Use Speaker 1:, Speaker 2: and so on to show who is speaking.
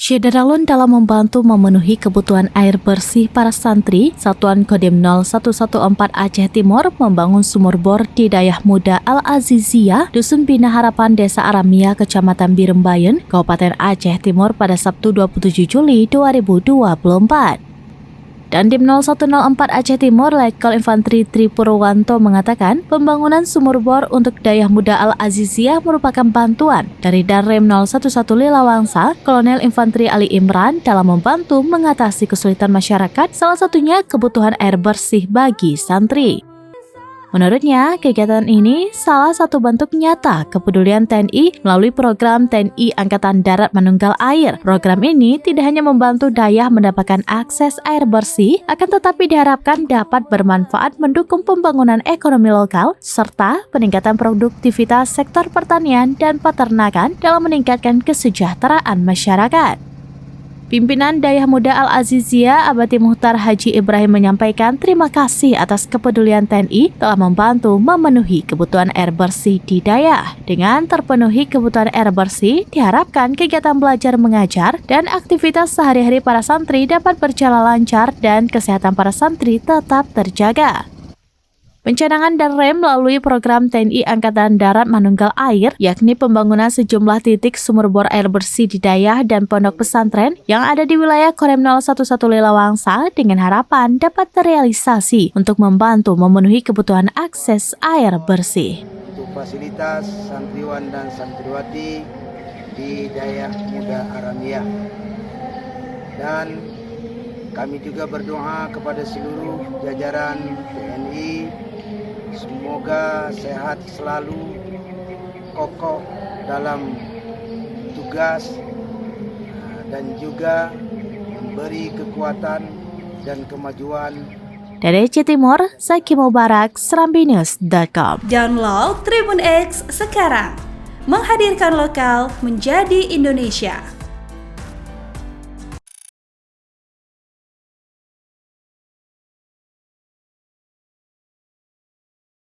Speaker 1: Syederalun dalam membantu memenuhi kebutuhan air bersih para santri, Satuan Kodim 0114 Aceh Timur membangun sumur bor di Dayah Muda Al-Aziziyah, Dusun Bina Harapan, Desa Aramia, Kecamatan Birembayan, Kabupaten Aceh Timur pada Sabtu 27 Juli 2024. Dan Dim 0104 Aceh Timur, Letkol Infantri Tri Purwanto mengatakan pembangunan sumur bor untuk Dayah Muda Al-Aziziyah merupakan bantuan dari Danrem 011 Lilawangsa, Kolonel Infantri Ali Imran dalam membantu mengatasi kesulitan masyarakat, salah satunya kebutuhan air bersih bagi santri. Menurutnya, kegiatan ini salah satu bentuk nyata kepedulian TNI melalui program TNI Angkatan Darat Manunggal Air. Program ini tidak hanya membantu Dayah mendapatkan akses air bersih, akan tetapi diharapkan dapat bermanfaat mendukung pembangunan ekonomi lokal serta peningkatan produktivitas sektor pertanian dan peternakan dalam meningkatkan kesejahteraan masyarakat. Pimpinan Dayah Muda Al-Aziziyah Abati Muhtar Haji Ibrahim menyampaikan terima kasih atas kepedulian TNI telah membantu memenuhi kebutuhan air bersih di Dayah. Dengan terpenuhi kebutuhan air bersih, diharapkan kegiatan belajar mengajar dan aktivitas sehari-hari para santri dapat berjalan lancar dan kesehatan para santri tetap terjaga. Pencanangan Danrem melalui program TNI Angkatan Darat Manunggal Air, yakni pembangunan sejumlah titik sumur bor air bersih di Dayah dan pondok pesantren yang ada di wilayah Korem 011 Lilawangsa dengan harapan dapat terrealisasi untuk membantu memenuhi kebutuhan akses air bersih.
Speaker 2: Untuk fasilitas santriwan dan santriwati di Dayah Muda Aramia. Dan kami juga berdoa kepada seluruh jajaran TNI, semoga sehat selalu, kokoh dalam tugas, dan juga memberi kekuatan dan kemajuan.
Speaker 1: Dari Aceh Timur, Zaki Mubarak, SerambiNews.com.
Speaker 3: Download Tribun X sekarang, menghadirkan lokal menjadi Indonesia.